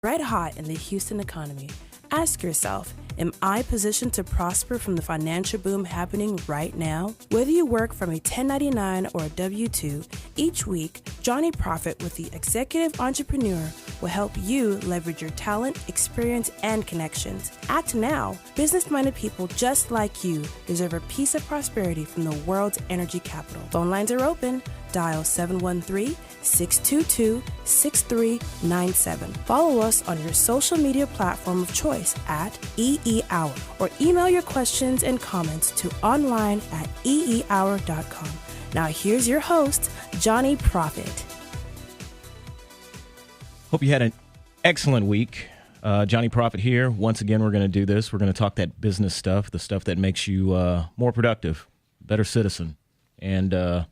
red hot in the Houston economy. Ask yourself, am I positioned to prosper from the financial boom happening right now? Whether you work from a 1099 or a W-2, each week, Jonyprofit with the Executive Entrepreneur will help you leverage your talent, experience, and connections. Act now. Business-minded people just like you deserve a piece of prosperity from the world's energy capital. Phone lines are open. Dial 713-622-6397. Follow us on your social media platform of choice at EE Hour or email your questions and comments to online@eehour.com. Now here's your host, Jonyprofit. Hope you had an excellent week. Jonyprofit here. Once again, we're going to do this. We're going to talk that business stuff, the stuff that makes you more productive, better citizen, and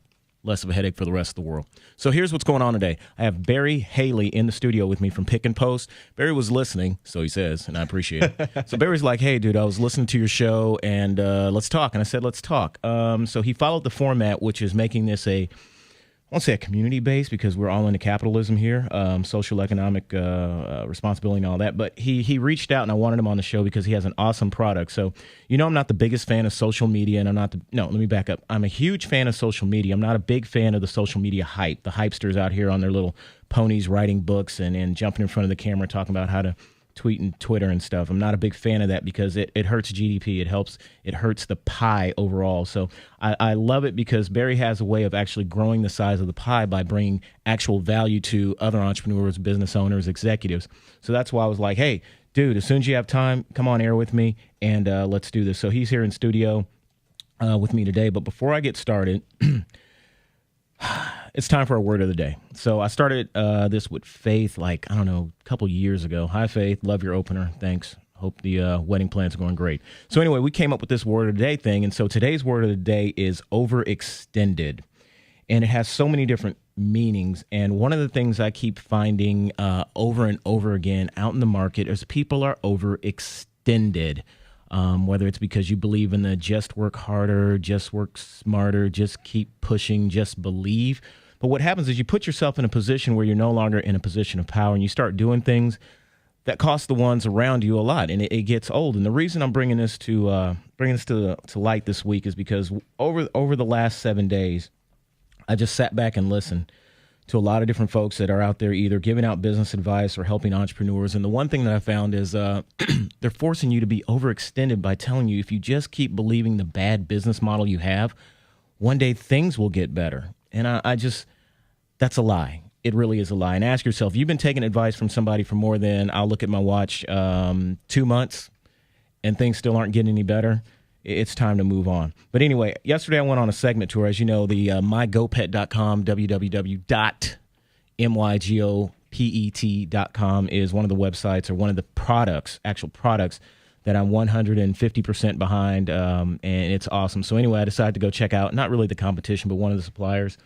less of a headache for the rest of the world. So here's what's going on today. I have Barry Hailey in the studio with me from Pick and Post. Barry was listening, so he says, and I appreciate it. So Barry's like, hey, dude, I was listening to your show, and let's talk. And I said, let's talk. So he followed the format, which is making this I won't say a community base because we're all into capitalism here, social economic responsibility and all that. But he reached out and I wanted him on the show because he has an awesome product. So, I'm not the biggest fan of social media and let me back up. I'm a huge fan of social media. I'm not a big fan of the social media hype, the hypesters out here on their little ponies writing books and jumping in front of the camera talking about how to tweet and Twitter and stuff. I'm not a big fan of that because it hurts GDP. It hurts the pie overall. So I love it because Barry has a way of actually growing the size of the pie by bringing actual value to other entrepreneurs, business owners, executives. So that's why I was like, hey, dude, as soon as you have time, come on air with me and let's do this. So he's here in studio with me today. But before I get started, it's time for a word of the day. So I started this with Faith, a couple years ago. Hi, Faith. Love your opener. Thanks. Hope the wedding plans are going great. So anyway, we came up with this word of the day thing. And so today's word of the day is overextended. And it has so many different meanings. And one of the things I keep finding over and over again out in the market is people are overextended. Whether it's because you believe in the just work harder, just work smarter, just keep pushing, just believe. But what happens is you put yourself in a position where you're no longer in a position of power and you start doing things that cost the ones around you a lot, and it gets old. And the reason I'm bringing this to light this week is because over the last 7 days, I just sat back and listened to a lot of different folks that are out there either giving out business advice or helping entrepreneurs. And the one thing that I found is they're forcing you to be overextended by telling you if you just keep believing the bad business model you have, one day things will get better. And that's a lie. It really is a lie. And ask yourself, you've been taking advice from somebody for more than, I'll look at my watch, 2 months, and things still aren't getting any better. It's time to move on. But anyway, yesterday I went on a segment tour. As you know, the mygopet.com, www.mygopet.com is one of the websites or one of the actual products that I'm 150% behind, and it's awesome. So anyway, I decided to go check out, not really the competition, but one of the suppliers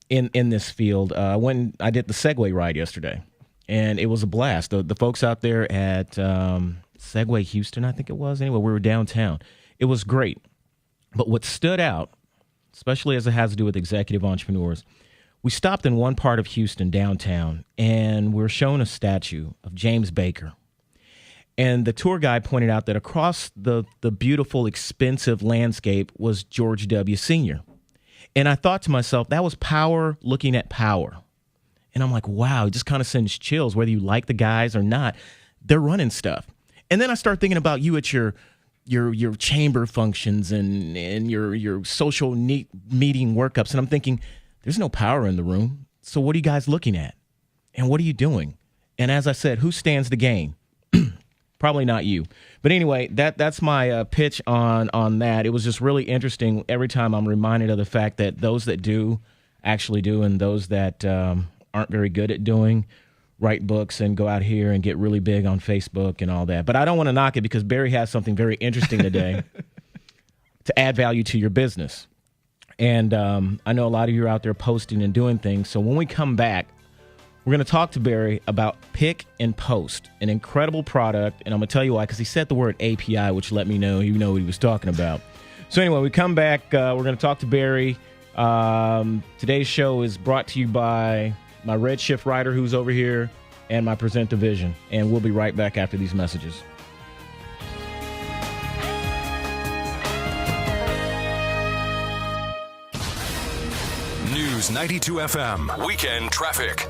in this field. I did the Segway ride yesterday, and it was a blast. The folks out there at Segway Houston, I think it was. Anyway, we were downtown. It was great. But what stood out, especially as it has to do with executive entrepreneurs, we stopped in one part of Houston downtown, and we were shown a statue of James Baker. And the tour guide pointed out that across the beautiful, expensive landscape was George W. Sr. And I thought to myself, that was power looking at power. And I'm like, wow, it just kind of sends chills, whether you like the guys or not. They're running stuff. And then I start thinking about you at your chamber functions and your social meeting workups. And I'm thinking, there's no power in the room. So what are you guys looking at? And what are you doing? And as I said, who stands to gain? Probably not you. But anyway, that's my pitch on that. It was just really interesting. Every time I'm reminded of the fact that those that do actually do, and those that aren't very good at doing, write books and go out here and get really big on Facebook and all that. But I don't want to knock it because Barry has something very interesting today to add value to your business. And I know a lot of you are out there posting and doing things. So when we come back, we're going to talk to Barry about Pick and Post, an incredible product. And I'm going to tell you why, because he said the word API, which let me know you know what he was talking about. So anyway, we come back. We're going to talk to Barry. Today's show is brought to you by my Redshift writer who's over here, and my Present the Vision. And we'll be right back after these messages. News 92 FM, Weekend Traffic.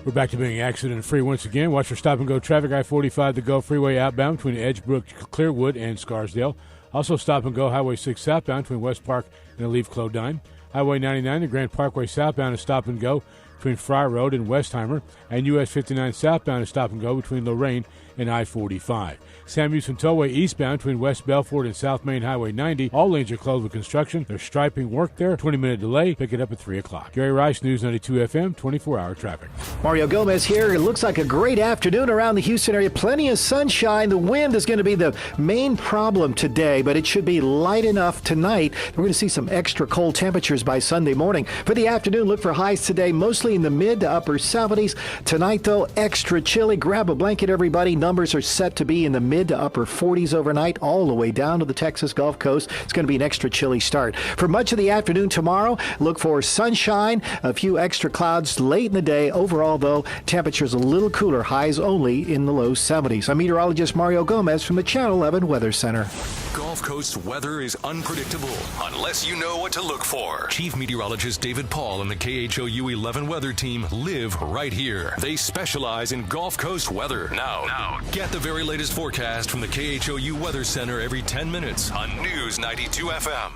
We're back to being accident-free once again. Watch for stop-and-go traffic. I-45, the GO Freeway outbound between Edgebrook, Clearwood, and Scarsdale. Also stop-and-go Highway 6 southbound between West Park and Alief Clodine. Highway 99, the Grand Parkway southbound is stop-and-go between Fry Road and Westheimer. And US 59 southbound is stop-and-go between Lorraine and I-45. Sam Houston Tollway eastbound between West Belford and South Main Highway 90. All lanes are closed with construction. There's striping work there. 20-minute delay. Pick it up at 3 o'clock. Gary Rice, News 92 FM, 24-hour traffic. Mario Gomez here. It looks like a great afternoon around the Houston area. Plenty of sunshine. The wind is going to be the main problem today, but it should be light enough tonight. We're going to see some extra cold temperatures by Sunday morning. For the afternoon, look for highs today, mostly in the mid to upper 70s. Tonight, though, extra chilly. Grab a blanket, everybody. Numbers are set to be in the mid to upper 40s overnight, all the way down to the Texas Gulf Coast. It's going to be an extra chilly start. For much of the afternoon tomorrow, look for sunshine, a few extra clouds late in the day. Overall, though, temperatures a little cooler, highs only in the low 70s. I'm meteorologist Mario Gomez from the Channel 11 Weather Center. Gulf Coast weather is unpredictable unless you know what to look for. Chief Meteorologist David Paul and the KHOU 11 weather team live right here. They specialize in Gulf Coast weather. Now, get the very latest forecast from the KHOU Weather Center every 10 minutes on News 92 FM.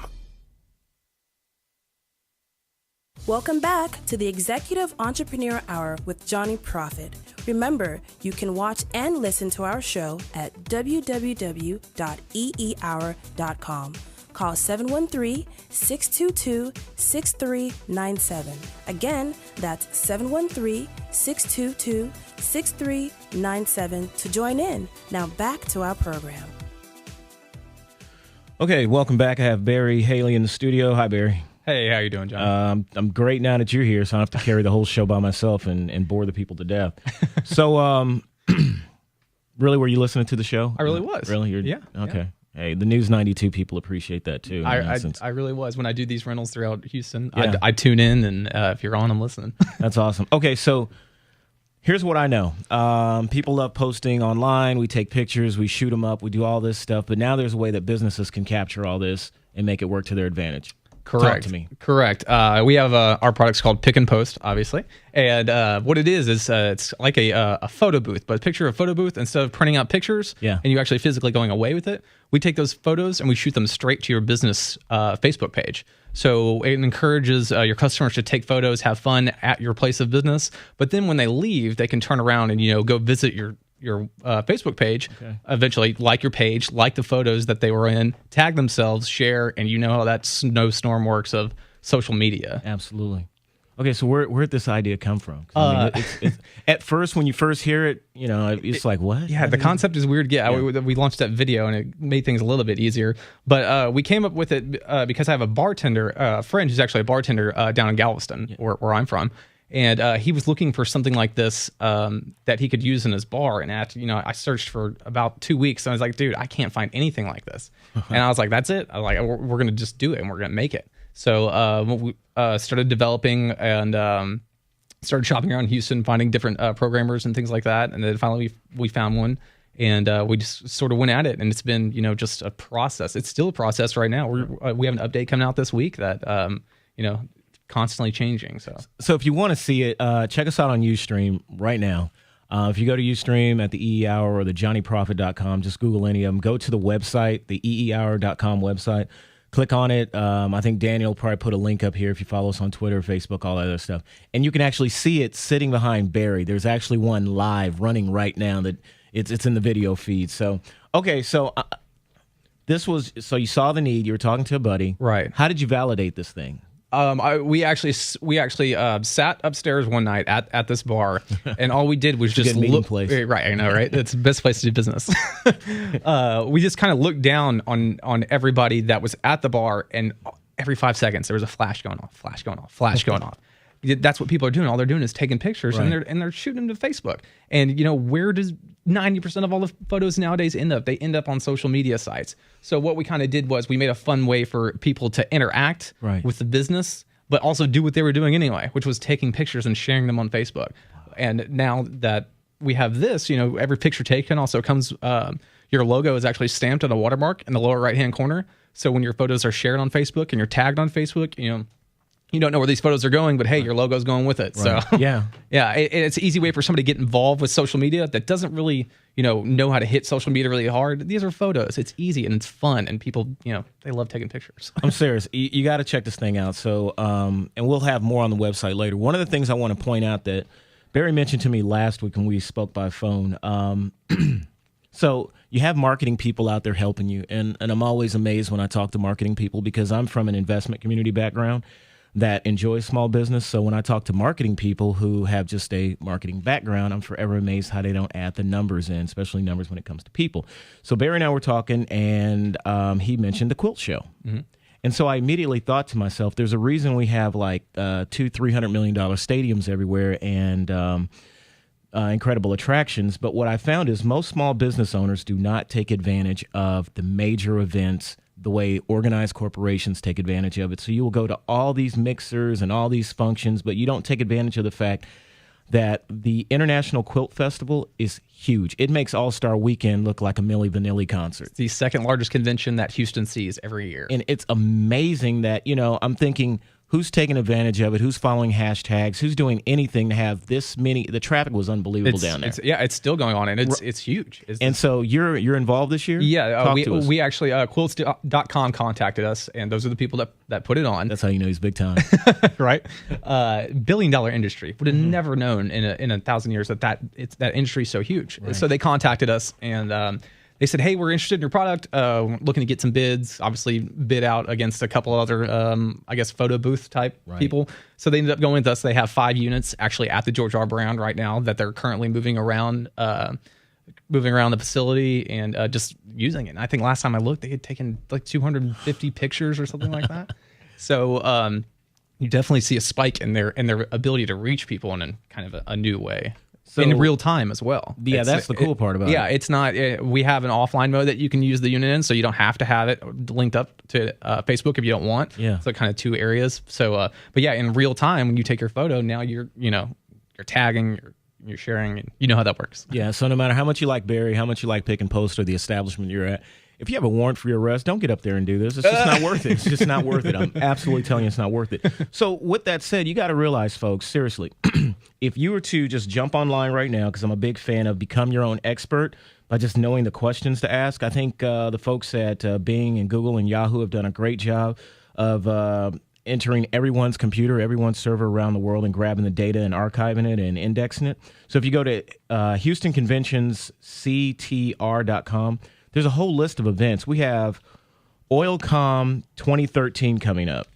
Welcome back to the Executive Entrepreneur Hour with Jonyprofit. Remember, you can watch and listen to our show at www.eehour.com. Call 713-622-6397. Again, that's 713-622-6397 to join in. Now back to our program. Okay, welcome back. I have Barry Hailey in the studio. Hi, Barry. Hey, how you doing, John? I'm great now that you're here, so I don't have to carry the whole show by myself and bore the people to death. So, really, were you listening to the show? I really was. Really? Yeah. Okay. Yeah. Hey, the News 92 people appreciate that, too. I really was. When I do these rentals throughout Houston, Yeah. I tune in, and if you're on, I'm listening. That's awesome. Okay, so here's what I know. People love posting online. We take pictures. We shoot them up. We do all this stuff. But now there's a way that businesses can capture all this and make it work to their advantage. Correct. Talk to me. Correct. We have our product's called Pick and Post, obviously, and what it is it's like a photo booth, but picture a photo booth instead of printing out pictures, Yeah. and you actually physically going away with it. We take those photos and we shoot them straight to your business Facebook page. So it encourages your customers to take photos, have fun at your place of business, but then when they leave, they can turn around and go visit your Facebook page, eventually like your page, like the photos that they were in, tag themselves, share, and you know how that snowstorm works of social media. Absolutely. Okay, so where'd this idea come from? 'Cause, I mean, it's at first, when you first hear it, it's like, what? Yeah, the concept is weird. Yeah, we launched that video and it made things a little bit easier. But we came up with it because I have a bartender, a friend who's actually a bartender down in Galveston, where I'm from. And he was looking for something like this that he could use in his bar. And I searched for about 2 weeks. And I was like, dude, I can't find anything like this. And I was like, that's it. I was like, we're going to just do it and we're going to make it. So we started developing and started shopping around Houston, finding different programmers and things like that. And then finally we found one. And we just sort of went at it. And it's been, just a process. It's still a process right now. We have an update coming out this week that, constantly changing. So if you want to see it, check us out on Ustream right now. If you go to Ustream at the EE Hour or the Jonyprofit.com, just Google any of them. Go to the website, the EEHour.com website. Click on it. I think Daniel will probably put a link up here if you follow us on Twitter, Facebook, all that other stuff. And you can actually see it sitting behind Barry. There's actually one live running right now that it's in the video feed. So, okay, so so you saw the need. You were talking to a buddy. Right. How did you validate this thing? We actually sat upstairs one night at this bar, and all we did was just look. Place. Right, I know, right? It's the best place to do business. We just kind of looked down on everybody that was at the bar, and every 5 seconds there was a flash going off, flash going off, flash going off. That's what people are doing. All they're doing is taking pictures, right. and they're shooting them to Facebook. And where does 90% of all the photos nowadays end up? They end up on social media sites. So what we kind of did was we made a fun way for people to interact with the business, but also do what they were doing anyway, which was taking pictures and sharing them on Facebook. And now that we have this, every picture taken also comes, your logo is actually stamped on a watermark in the lower right-hand corner. So when your photos are shared on Facebook and you're tagged on Facebook, you don't know where these photos are going, but hey, your logo's going with it. Right. So yeah, it's an easy way for somebody to get involved with social media that doesn't really, know how to hit social media really hard. These are photos. It's easy and it's fun, and people, they love taking pictures. I'm serious. You got to check this thing out. So, and we'll have more on the website later. One of the things I want to point out that Barry mentioned to me last week when we spoke by phone. So you have marketing people out there helping you, and I'm always amazed when I talk to marketing people because I'm from an investment community background that enjoys small business. So when I talk to marketing people who have just a marketing background, I'm forever amazed how they don't add the numbers in, especially numbers when it comes to people. So Barry and I were talking, and he mentioned the quilt show. Mm-hmm. And so I immediately thought to myself, there's a reason we have like $200-300 million stadiums everywhere and incredible attractions. But what I found is most small business owners do not take advantage of the major events the way organized corporations take advantage of it. So you will go to all these mixers and all these functions, but you don't take advantage of the fact that the International Quilt Festival is huge. It makes All-Star Weekend look like a Milli Vanilli concert. It's the second largest convention that Houston sees every year. And it's amazing that, I'm thinking, who's taking advantage of it? Who's following hashtags? Who's doing anything to have this many? The traffic was unbelievable down there. It's still going on, and it's huge. So you're involved this year? Yeah, we actually quilts.com contacted us, and those are the people that put it on. That's how you know he's big time, right? $1 billion industry. Would have never known in 1,000 years that industry is so huge. Right. So they contacted us, and they said, hey, we're interested in your product, looking to get some bids, obviously bid out against a couple other, photo booth type people. So they ended up going with us. They have 5 units actually at the George R. Brown right now that they're currently moving around the facility and just using it. And I think last time I looked, they had taken like 250 pictures or something like that. So you definitely see a spike in their ability to reach people in kind of a new way. So, in real time as well. Yeah, that's the cool part about it. Yeah, it's not. We have an offline mode that you can use the unit in, so you don't have to have it linked up to Facebook if you don't want. Yeah. So kind of 2 areas. So, but yeah, in real time when you take your photo, now you're tagging, you're sharing. You know how that works. Yeah. So no matter how much you like Barry, how much you like Pick and Post or the establishment you're at, if you have a warrant for your arrest, don't get up there and do this. It's just not worth it. It's just not worth it. I'm absolutely telling you it's not worth it. So with that said, you got to realize, folks, seriously, if you were to just jump online right now, because I'm a big fan of become your own expert by just knowing the questions to ask. I think the folks at Bing and Google and Yahoo have done a great job of entering everyone's computer, everyone's server around the world and grabbing the data and archiving it and indexing it. So if you go to Houston Conventions, CTR.com, there's a whole list of events. We have OilCom 2013 coming up.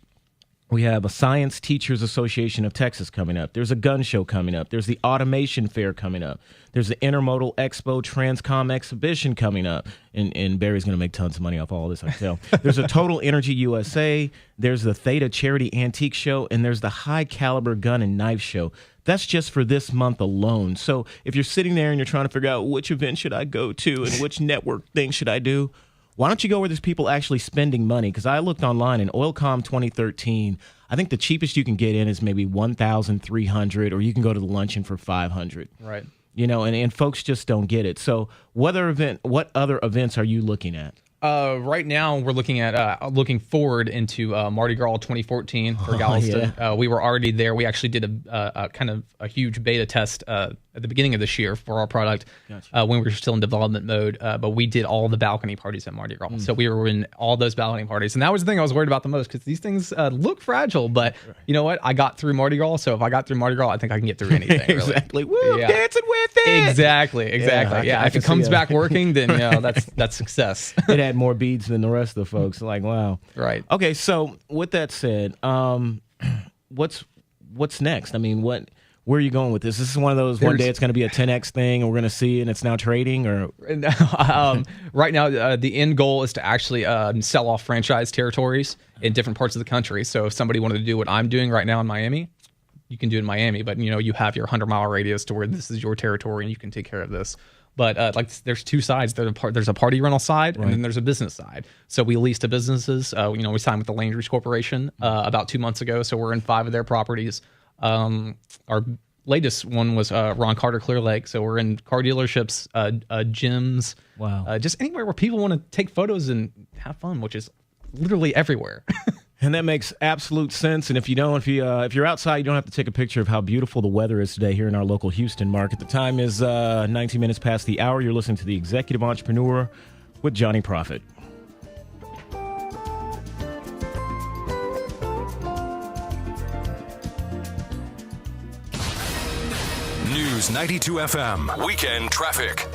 We have a Science Teachers Association of Texas coming up. There's a gun show coming up. There's the Automation Fair coming up. There's the Intermodal Expo Transcom Exhibition coming up. And Barry's going to make tons of money off all this, I can tell. There's a Total Energy USA. There's the Theta Charity Antique Show. And there's the High Caliber Gun and Knife Show. That's just for this month alone. So if you're sitting there and you're trying to figure out which event should I go to and which network thing should I do, why don't you go where there's people actually spending money? Because I looked online in OilCom 2013, I think the cheapest you can get in is maybe $1,300, or you can go to the luncheon for $500. Right. And folks just don't get it. So what other events are you looking at? Right now, we're looking forward into Mardi Gras 2014 for Galveston. Yeah. We were already there. We actually did a kind of a huge beta test at the beginning of this year for our product. Gotcha. When we were still in development mode. But we did all the balcony parties at Mardi Gras. So we were in all those balcony parties. And that was the thing I was worried about the most, because these things look fragile. But you know what? I got through Mardi Gras. So if I got through Mardi Gras, I think I can get through anything. Really. Exactly. Woo, dancing with it. Exactly. Yeah. If it comes back working, then that's success. It had more beads than the rest of the folks. Like, wow. Right. Okay. So with that said, what's next? I mean, where are you going with this? This is one of those, one day it's going to be a 10X thing and we're going to see and it's now trading, or? Right now, the end goal is to actually sell off franchise territories in different parts of the country. So if somebody wanted to do what I'm doing right now in Miami, you can do it in Miami, but you have your 100-mile radius to where this is your territory and you can take care of this. But there's 2 sides. There's a party rental side, and then there's a business side. So we lease to businesses. We signed with the Landry's Corporation about 2 months ago. So we're in 5 of their properties. Our latest one was Ron Carter Clear Lake. So we're in car dealerships, gyms, just anywhere where people want to take photos and have fun, which is literally everywhere. And that makes absolute sense. And if you're outside, you don't have to take a picture of how beautiful the weather is today here in our local Houston market. The time is 19 minutes past the hour. You're listening to The Executive Entrepreneur with Jonyprofit. News 92 FM. Weekend traffic.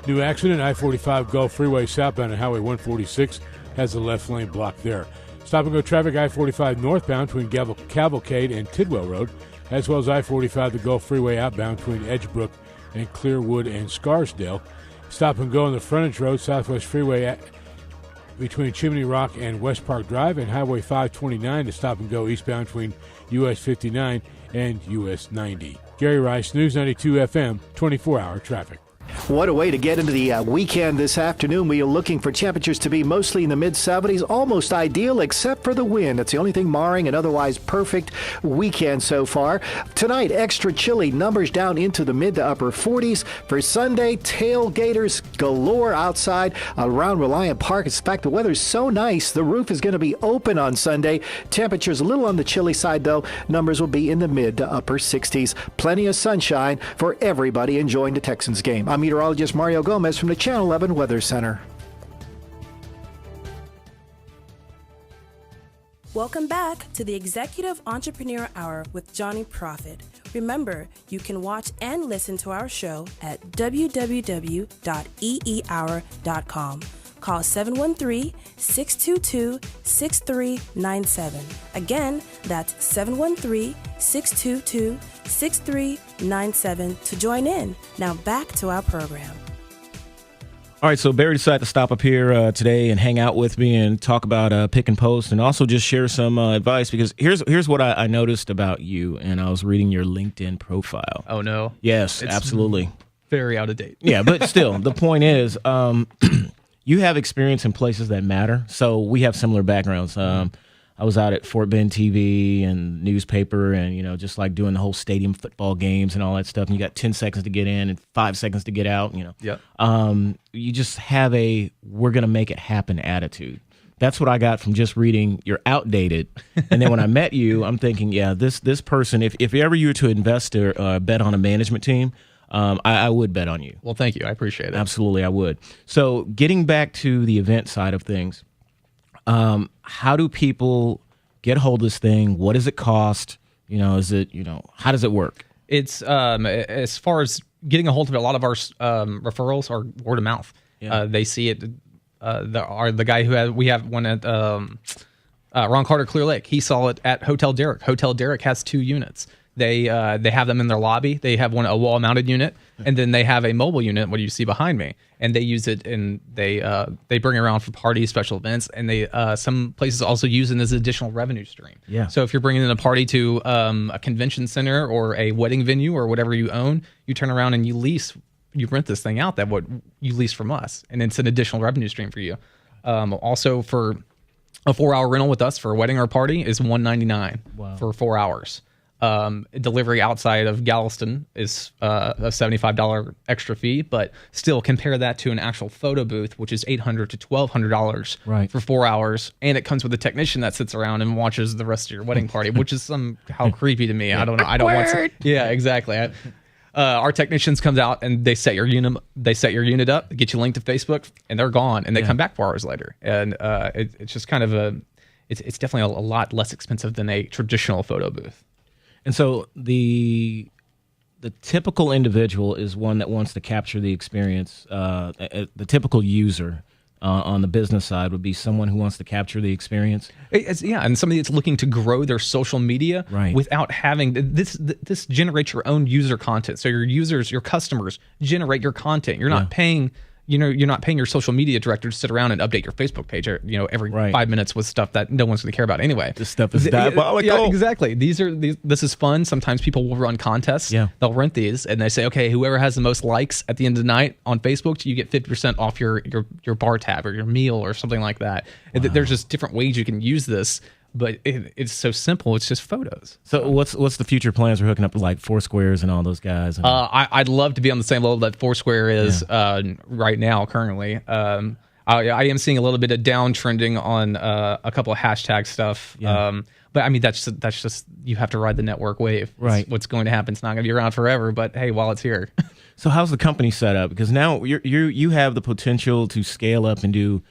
New accident, I-45 Gulf Freeway southbound and Highway 146 has the left lane blocked there. Stop and go traffic, I-45 northbound between Cavalcade and Tidwell Road, as well as I-45 the Gulf Freeway outbound between Edgebrook and Clearwood and Scarsdale. Stop and go on the frontage road, Southwest Freeway between Chimney Rock and West Park Drive, and Highway 529 to stop and go eastbound between US 59 and US 90. Gary Rice, News 92 FM, 24-hour traffic. What a way to get into the weekend this afternoon. We are looking for temperatures to be mostly in the mid-70s, almost ideal except for the wind. It's the only thing marring an otherwise perfect weekend so far. Tonight, extra chilly, numbers down into the mid to upper 40s. For Sunday, tailgaters galore outside around Reliant Park. In fact, the weather's so nice, the roof is going to be open on Sunday. Temperatures a little on the chilly side, though. Numbers will be in the mid to upper 60s. Plenty of sunshine for everybody enjoying the Texans game. I'm meteorologist Mario Gomez from the Channel 11 Weather Center. Welcome back to the Executive Entrepreneur Hour with Jonyprofit. Remember, you can watch and listen to our show at www.eehour.com. Call 713-622-6397. Again, that's 713-622-6397 to join in. Now back to our program. All right, so Barry decided to stop up here today and hang out with me and talk about pick and post, and also just share some advice, because here's what I noticed about you, and I was reading your LinkedIn profile. Oh, no. Yes, It's absolutely. Very out of date. Yeah, but still, the point is, you have experience in places that matter. So we have similar backgrounds. I was out at Fort Bend TV and newspaper, and just like doing the whole stadium football games and all that stuff. And you got 10 seconds to get in and 5 seconds to get out. Yep. You just have a "we're gonna make it happen" attitude. That's what I got from just reading. You're outdated, and then when I met you, I'm thinking, yeah, this person. If ever you were to invest or bet on a management team, I would bet on you. Well, thank you. I appreciate it. Absolutely, I would. So getting back to the event side of things, how do people get a hold of this thing? What does it cost? Is it, how does it work? It's as far as getting a hold of it, a lot of our referrals are word of mouth. Yeah. They see it. The guy we have one at Ron Carter Clear Lake. He saw it at Hotel Derrick. Hotel Derrick has 2 units. They have them in their lobby. They have a wall-mounted unit, and then they have a mobile unit, what you see behind me, and they use it, and they bring it around for parties, special events, and they some places also use it as an additional revenue stream. Yeah. So if you're bringing in a party to a convention center or a wedding venue or whatever you own, you turn around and you rent this thing out, that what you lease from us, and it's an additional revenue stream for you. Also, for a 4-hour rental with us for a wedding or party is $199 for 4 hours. Delivery outside of Galveston is a $75 extra fee, but still compare that to an actual photo booth, which is $800 to $1,200 for 4 hours, and it comes with a technician that sits around and watches the rest of your wedding party, which is somehow creepy to me. Yeah. I don't know. I don't want to. Yeah, exactly. Our technicians comes out and they set your unit up, get you linked to Facebook, and they're gone, and they come back 4 hours later, and it's just kind of it's definitely a lot less expensive than a traditional photo booth. And so the typical individual is one that wants to capture the experience. The typical user on the business side would be someone who wants to capture the experience. And somebody that's looking to grow their social media without having this generates your own user content. So your customers generate your content. You're not paying. You're not paying your social media director to sit around and update your Facebook page, every 5 minutes with stuff that no one's going to care about anyway. This stuff is diabolical. Yeah, exactly. This is fun. Sometimes people will run contests. Yeah. They'll rent these and they say, okay, whoever has the most likes at the end of the night on Facebook, you get 50% off your bar tab or your meal or something like that. Wow. There's just different ways you can use this. but it's so simple. It's just photos. So what's the future plans for hooking up with like Foursquares and all those guys? I'd love to be on the same level that Foursquare is right now, currently. I am seeing a little bit of downtrending on a couple of hashtag stuff. Yeah. But I mean, that's just you have to ride the network wave. Right. What's going to happen? It's not going to be around forever. But hey, while it's here. So how's the company set up? Because now you have the potential to scale up and do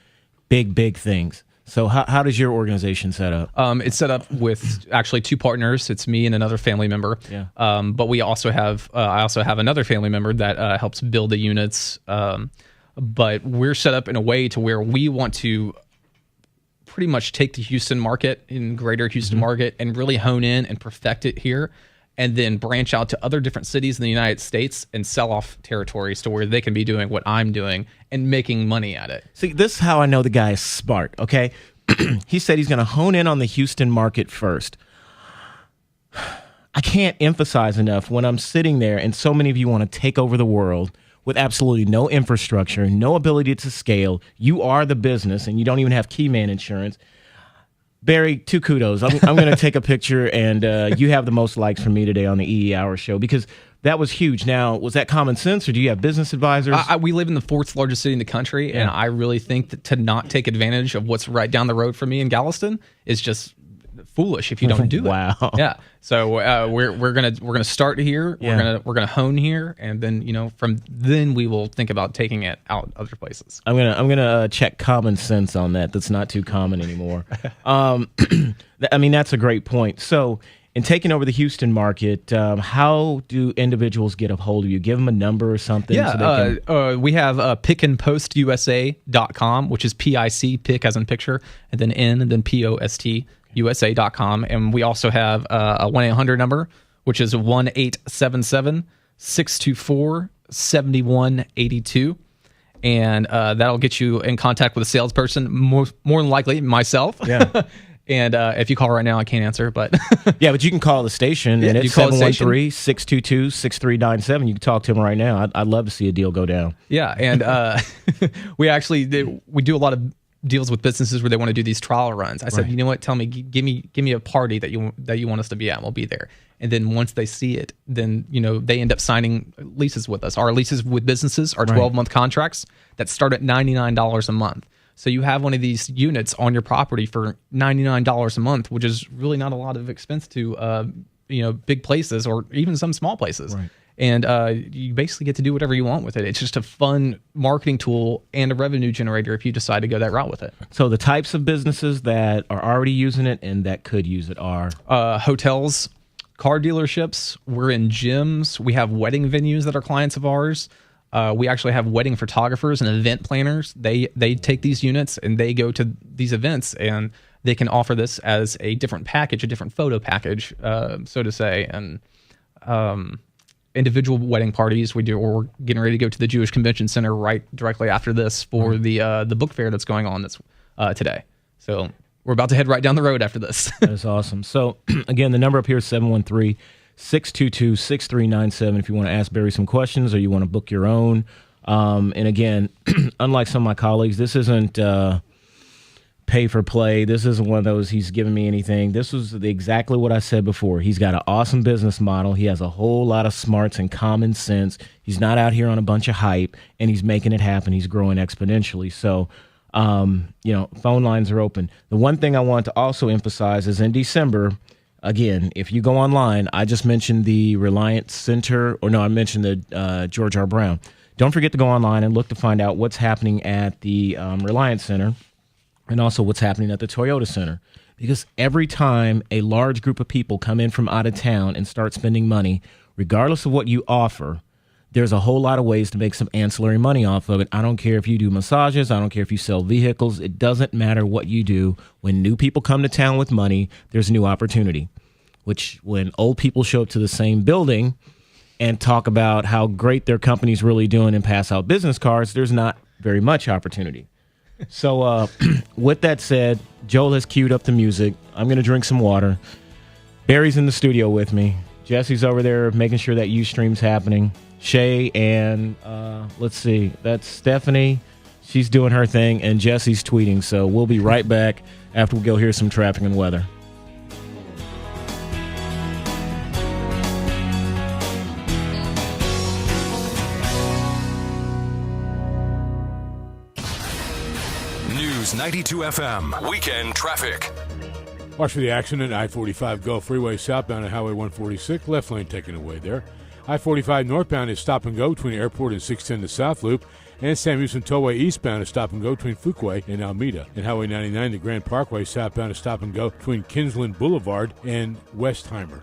big things. So how does your organization set up? It's set up with actually 2 partners. It's me and another family member. Yeah. But we also have I also have another family member that helps build the units. But we're set up in a way to where we want to pretty much take the Houston market, in greater Houston market, and really hone in and perfect it here, and then branch out to other different cities in the United States and sell off territories to where they can be doing what I'm doing and making money at it. See, this is how I know the guy is smart, okay? He said he's going to hone in on the Houston market first. I can't emphasize enough when I'm sitting there and so many of you want to take over the world with absolutely no infrastructure, no ability to scale. You are the business and you don't even have key man insurance. Barry, 2 kudos. I'm going to take a picture, and you have the most likes from me today on the EE Hour show because that was huge. Now, was that common sense, or do you have business advisors? We live in the 4th largest city in the country, and I really think that to not take advantage of what's right down the road from me in Galveston is just foolish if you don't do it. Wow. Yeah. So we're gonna start here. Yeah. We're gonna hone here, and then from then we will think about taking it out other places. I'm gonna check common sense on that. That's not too common anymore. I mean, that's a great point. So, in taking over the Houston market, how do individuals get a hold of you? Give them a number or something. Yeah, so they can... we have pickandpostusa.com, which is PIC, pick as in picture, and then N, and then POST. USA.com, and we also have a 1-800 number, which is 1-877-624-7182, and that'll get you in contact with a salesperson, more than likely myself. Yeah. And if you call right now, I can't answer, but yeah, but you can call the station, and it's 713-622-6397. You can talk to them right now. I'd love to see a deal go down. Yeah, and we do a lot of deals with businesses where they want to do these trial runs. I said, you know what? Tell me, give me a party that you want us to be at. And we'll be there. And then once they see it, then they end up signing leases with us. Our leases with businesses are 12-month contracts that start at $99 a month. So you have one of these units on your property for $99 a month, which is really not a lot of expense to big places or even some small places. Right. And you basically get to do whatever you want with it. It's just a fun marketing tool and a revenue generator if you decide to go that route with it. So the types of businesses that are already using it and that could use it are? Hotels, car dealerships. We're in gyms. We have wedding venues that are clients of ours. We actually have wedding photographers and event planners. They take these units and they go to these events and they can offer this as a different package, a different photo package, so to say. And individual wedding parties. We're getting ready to go to the Jewish Convention Center right directly after this for the book fair that's going on today. So we're about to head right down the road after this. That is awesome. So again, the number up here is 713-622-6397 if you want to ask Barry some questions or you want to book your own. And again, unlike some of my colleagues, this isn't pay for play. This isn't one of those he's giving me anything. This was exactly what I said before. He's got an awesome business model. He has a whole lot of smarts and common sense. He's not out here on a bunch of hype, and he's making it happen. He's growing exponentially. So, phone lines are open. The one thing I want to also emphasize is in December, again, if you go online, I just mentioned the Reliance Center, I mentioned the George R. Brown. Don't forget to go online and look to find out what's happening at the Reliance Center and also what's happening at the Toyota Center. Because every time a large group of people come in from out of town and start spending money, regardless of what you offer, there's a whole lot of ways to make some ancillary money off of it. I don't care if you do massages. I don't care if you sell vehicles. It doesn't matter what you do. When new people come to town with money, there's new opportunity. Which when old people show up to the same building and talk about how great their company's really doing and pass out business cards, there's not very much opportunity. So with that said, Joel has queued up the music. I'm going to drink some water. Barry's in the studio with me. Jesse's over there making sure that Ustream's happening. Shay and let's see, that's Stephanie. She's doing her thing, and Jesse's tweeting. So we'll be right back. after we go hear some traffic and weather. News 92 FM, weekend traffic. Watch for the accident. I-45 Gulf Freeway southbound at Highway 146. Left lane taken away there. I-45 northbound is stop and go between Airport and 610 to South Loop. And Sam Houston Tollway eastbound is stop and go between Fuquay and Alameda. And Highway 99 to Grand Parkway southbound is stop and go between Kinsland Boulevard and Westheimer.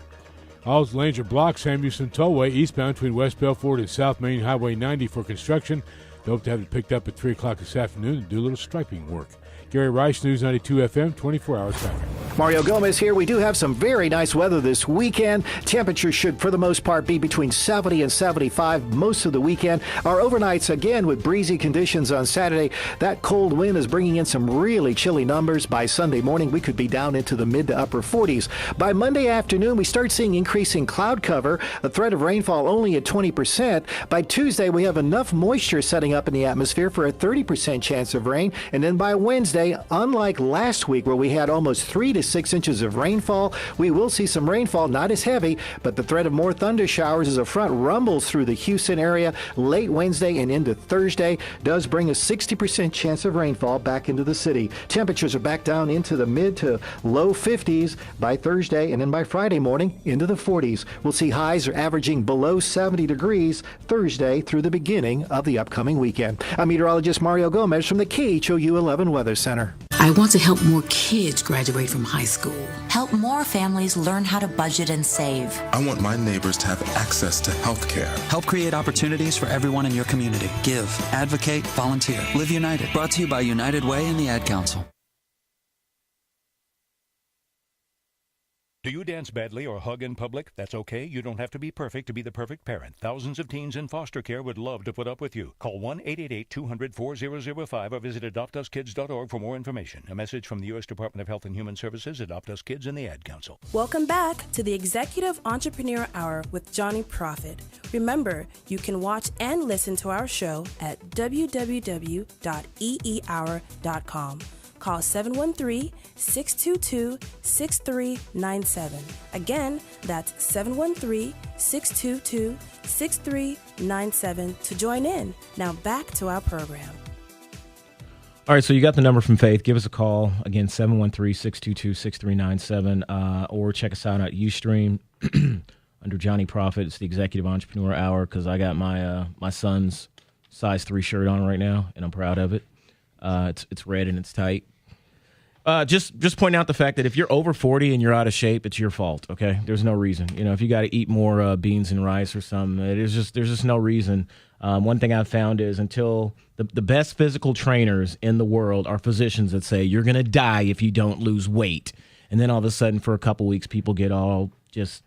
All lanes are blocked. Sam Houston Tollway eastbound between West Belfort and South Main Highway 90 for construction. They hope to have it picked up at 3 o'clock this afternoon and do a little striping work. Gary Rice, News 92 FM, 24-hour traffic. Mario Gomez here. We do have some very nice weather this weekend. Temperatures should, for the most part, be between 70 and 75 most of the weekend. Our overnights, again, with breezy conditions on Saturday. That cold wind is bringing in some really chilly numbers. By Sunday morning, we could be down into the mid to upper 40s. By Monday afternoon, we start seeing increasing cloud cover, a threat of rainfall only at 20%. By Tuesday, we have enough moisture setting up in the atmosphere for a 30% chance of rain. And then by Wednesday, unlike last week where we had almost 3 to 6 inches of rainfall, we will see some rainfall, not as heavy, but the threat of more thunder showers as a front rumbles through the Houston area late Wednesday and into Thursday does bring a 60% chance of rainfall back into the city. Temperatures are back down into the mid to low 50s by Thursday, and then by Friday morning into the 40s. We'll see highs are averaging below 70 degrees Thursday through the beginning of the upcoming weekend. I'm meteorologist Mario Gomez from the KHOU 11 Weather Center. I want to help more kids graduate from high school. Help more families learn how to budget and save. I want my neighbors to have access to health care. Help create opportunities for everyone in your community. Give, advocate, volunteer. Live United. Brought to you by United Way and the Ad Council. Do you dance badly or hug in public? That's okay. You don't have to be perfect to be the perfect parent. Thousands of teens in foster care would love to put up with you. Call 1-888-200-4005 or visit adoptuskids.org for more information. A message from the U.S. Department of Health and Human Services, Adopt Us Kids, and the Ad Council. Welcome back to the Executive Entrepreneur Hour with Jonyprofit. Remember, you can watch and listen to our show at www.eehour.com. Call 713-622-6397. Again, that's 713-622-6397 to join in. Now back to our program. All right, so you got the number from Faith. Give us a call. Again, 713-622-6397, or check us out at Ustream under Jonyprofit. It's the Executive Entrepreneur Hour because I got my my son's size 3 shirt on right now, and I'm proud of it. It's red and it's tight. Just point out the fact that if you're over 40 and you're out of shape, it's your fault. Okay, there's no reason. You know, if you got to eat more beans and rice or something, there's just no reason. One thing I've found is until the best physical trainers in the world are physicians that say you're gonna die if you don't lose weight, and then all of a sudden for a couple weeks people get all just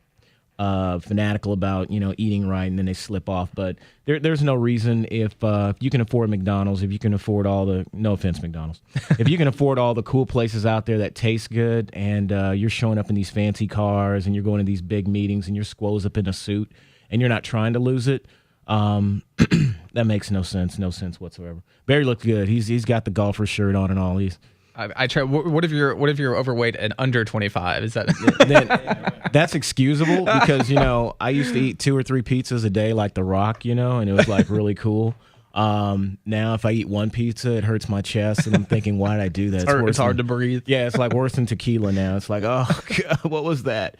fanatical about eating right, and then they slip off. But there's no reason if you can afford McDonald's, if you can afford all the no offense McDonald's, if you can afford all the cool places out there that taste good, and you're showing up in these fancy cars and you're going to these big meetings and you're squoze up in a suit and you're not trying to lose it, that makes no sense whatsoever. Barry looked good. He's got the golfer shirt on and all. I try. What if you're overweight and under 25? Is that that's excusable because I used to eat 2 or 3 pizzas a day like The Rock, and it was like really cool. Now if I eat 1 pizza, it hurts my chest, and I'm thinking, why did I do that? It's hard to breathe. Yeah, it's like worse than tequila now. It's like, oh God, what was that?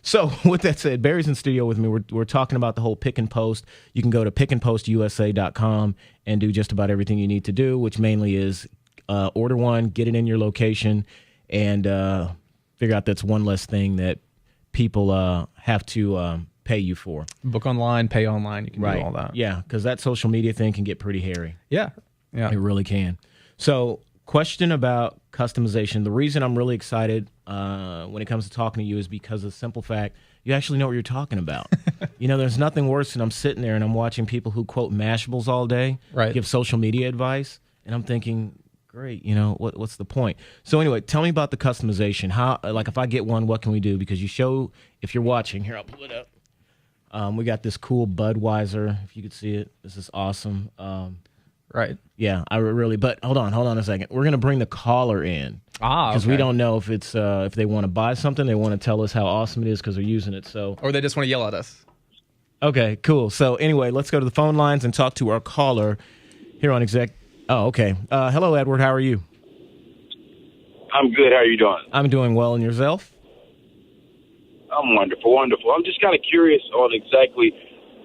So with that said, Barry's in studio with me. We're talking about the whole pick and post. You can go to pickandpostusa.com and do just about everything you need to do, which mainly is order one, get it in your location, and figure out that's one less thing that people have to pay you for. Book online, pay online. You can do all that. Yeah, because that social media thing can get pretty hairy. Yeah. It really can. So question about customization. The reason I'm really excited when it comes to talking to you is because of the simple fact you actually know what you're talking about. There's nothing worse than I'm sitting there and I'm watching people who quote Mashables all day, give social media advice, and I'm thinking, great, what's the point? So anyway, tell me about the customization. How, like, if I get one, what can we do? Because you show, if you're watching, here, I'll pull it up. We got this cool Budweiser, if you could see it. This is awesome. Right. Yeah, I really. But hold on a second. We're gonna bring the caller in because okay. we don't know if it's if they want to buy something, they want to tell us how awesome it is because they're using it. So or they just want to yell at us. Okay, cool. So anyway, let's go to the phone lines and talk to our caller here on Exec. Oh, okay. Hello, Edward. How are you? I'm good. How are you doing? I'm doing well, and yourself? I'm wonderful. I'm just kind of curious on exactly.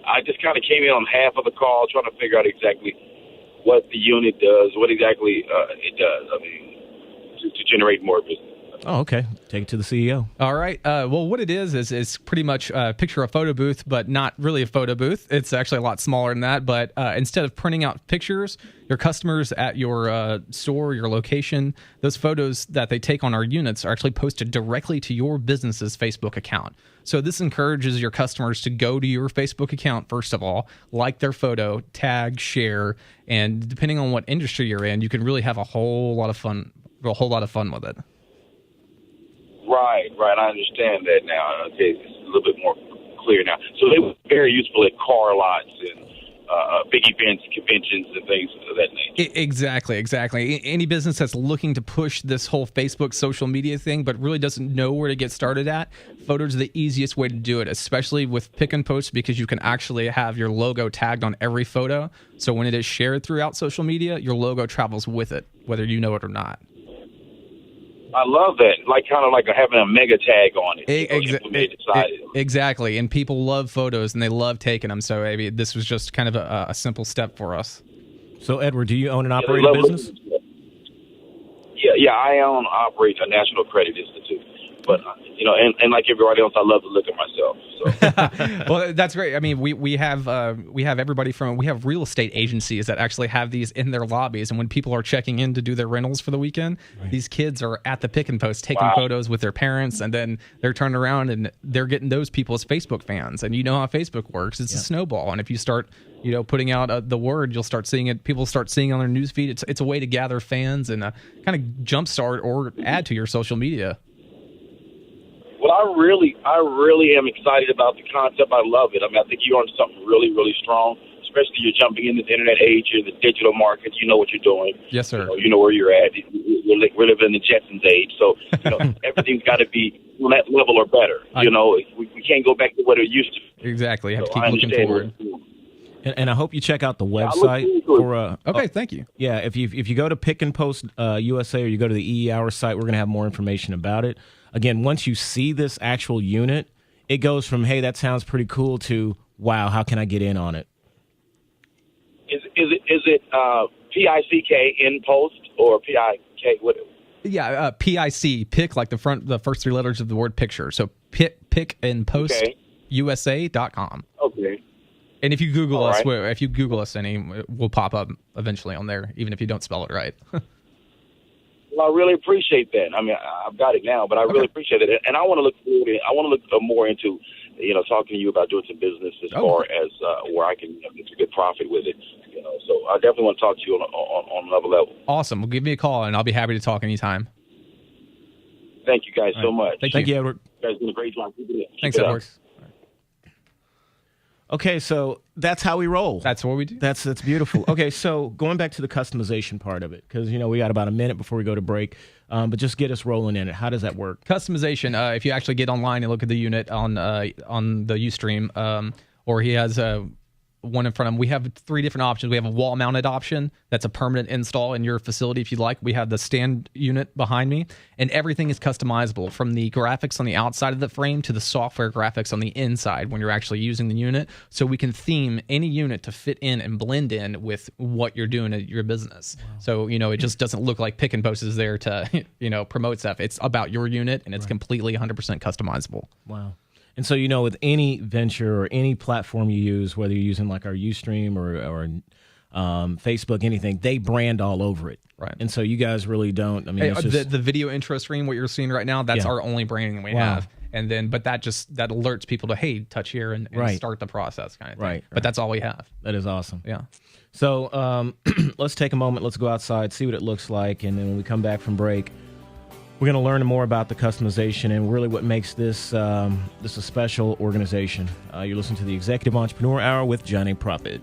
I just kind of came in on half of the call, trying to figure out exactly what the unit does, what exactly it does. I mean, to generate more business. Oh, okay. Take it to the CEO. All right. Well, what it is pretty much picture a photo booth, but not really a photo booth. It's actually a lot smaller than that. But instead of printing out pictures, your customers at your store, your location, those photos that they take on our units are actually posted directly to your business's Facebook account. So this encourages your customers to go to your Facebook account, first of all, like their photo, tag, share, and depending on what industry you're in, you can really have a whole lot of fun with it. Right. I understand that now. Okay, it's a little bit more clear now. So they were very useful at car lots and big events, conventions, and things of that nature. Exactly. Any business that's looking to push this whole Facebook social media thing but really doesn't know where to get started at, photos are the easiest way to do it, especially with pick and post because you can actually have your logo tagged on every photo. So when it is shared throughout social media, your logo travels with it, whether you know it or not. I love that, kind of like having a mega tag on it. Exactly, and people love photos and they love taking them. So maybe this was just kind of a simple step for us. So, Edward, do you own and operate a business? Yeah, I own and operate a National Credit Institute. But and like everybody else, I love to look at myself. So. Well, that's great. I mean, we have everybody we have real estate agencies that actually have these in their lobbies, and when people are checking in to do their rentals for the weekend, these kids are at the pick and post taking photos with their parents, and then they're turning around and they're getting those people as Facebook fans. And you know how Facebook works; it's a snowball. And if you start putting out the word, you'll start seeing it. People start seeing it on their newsfeed. It's a way to gather fans and kind of jumpstart or add to your social media. Well, I really am excited about the concept. I love it. I mean, I think you're on something really, really strong, especially you're jumping in this internet age, you're in the digital market. You know what you're doing. Yes, sir. You know where you're at. We're living in the Jetsons age, so everything's got to be on that level or better. We can't go back to what it used to be. Exactly. You have to keep looking forward. And I hope you check out the website for. Okay, thank you. Yeah, if you go to Pick and Post USA or you go to the EE Hour site, we're going to have more information about it. Again, once you see this actual unit, it goes from, hey, that sounds pretty cool to, wow, how can I get in on it? Is it PICK in post or PIK? What? Yeah, PIC, pick, like the first three letters of the word picture. So pick and post USA.com. Okay. And if you Google us, we'll pop up eventually on there, even if you don't spell it right. Well, I really appreciate that. I mean, I've got it now, but I really appreciate it, and I want to look forward. I want to look more into, talking to you about doing some business as far as where I can get a good profit with it. So I definitely want to talk to you on another level. Awesome. Well, give me a call, and I'll be happy to talk anytime. Thank you guys so much. Thank you, Edward. You guys doing a great job. Thanks, Edward. Okay, so that's how we roll. That's what we do. That's beautiful. Okay, so going back to the customization part of it, because we got about a minute before we go to break, but just get us rolling in it. How does that work? Customization. If you actually get online and look at the unit on the Ustream, or he has one in front of him, we have three different options. We have a wall-mounted option that's a permanent install in your facility if you'd like. We have the stand unit behind me, and everything is customizable from the graphics on the outside of the frame to the software graphics on the inside when you're actually using the unit. So we can theme any unit to fit in and blend in with what you're doing at your business. Wow. So, it just doesn't look like Pick and Post is there to, promote stuff. It's about your unit, and it's completely 100% customizable. Wow. And so, with any venture or any platform you use, whether you're using like our Ustream or Facebook, anything, they brand all over it. Right. And so you guys really don't. I mean, it's just, the video intro screen, what you're seeing right now, that's our only branding we have. And then, but that alerts people to, hey, touch here and start the process kind of thing. Right. But that's all we have. That is awesome. Yeah. So let's take a moment. Let's go outside, see what it looks like. And then when we come back from break, we're going to learn more about the customization and really what makes this a special organization. You're listening to the Executive Entrepreneur Hour with Jonyprofit.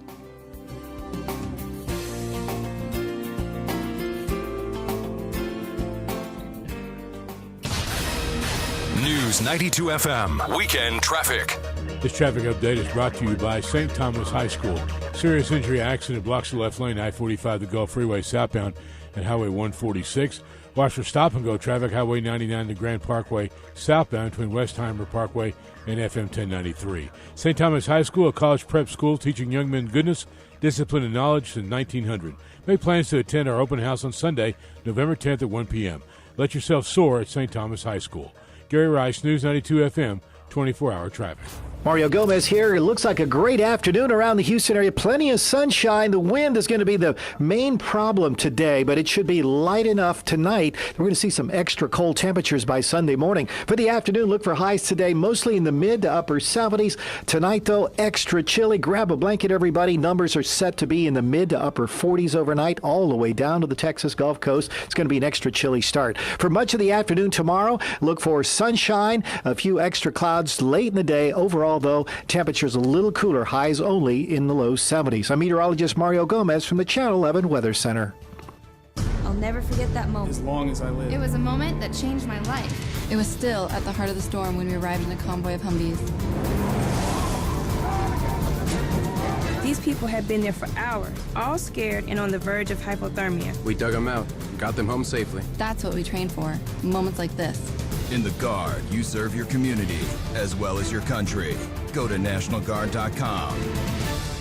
News 92 FM. Weekend traffic. This traffic update is brought to you by St. Thomas High School. Serious injury accident blocks the left lane, I-45, the Gulf Freeway southbound and Highway 146. Watch for stop-and-go traffic, Highway 99, the Grand Parkway southbound between Westheimer Parkway and FM 1093. St. Thomas High School, a college prep school teaching young men goodness, discipline, and knowledge since 1900. Make plans to attend our open house on Sunday, November 10th at 1 p.m. Let yourself soar at St. Thomas High School. Gary Rice, News 92 FM, 24-hour traffic. Mario Gomez here. It looks like a great afternoon around the Houston area. Plenty of sunshine. The wind is going to be the main problem today, but it should be light enough tonight. We're going to see some extra cold temperatures by Sunday morning. For the afternoon, look for highs today, mostly in the mid to upper 70s. Tonight, though, extra chilly. Grab a blanket, everybody. Numbers are set to be in the mid to upper 40s overnight, all the way down to the Texas Gulf Coast. It's going to be an extra chilly start. For much of the afternoon tomorrow, look for sunshine, a few extra clouds late in the day. Overall, though, temperatures a little cooler, highs only in the low 70s. I'm meteorologist Mario Gomez from the Channel 11 Weather Center. I'll never forget that moment. As long as I live. It was a moment that changed my life. It was still at the heart of the storm when we arrived in a convoy of Humvees. These people had been there for hours, all scared and on the verge of hypothermia. We dug them out and got them home safely. That's what we train for, moments like this. In the Guard, you serve your community as well as your country. Go to NationalGuard.com.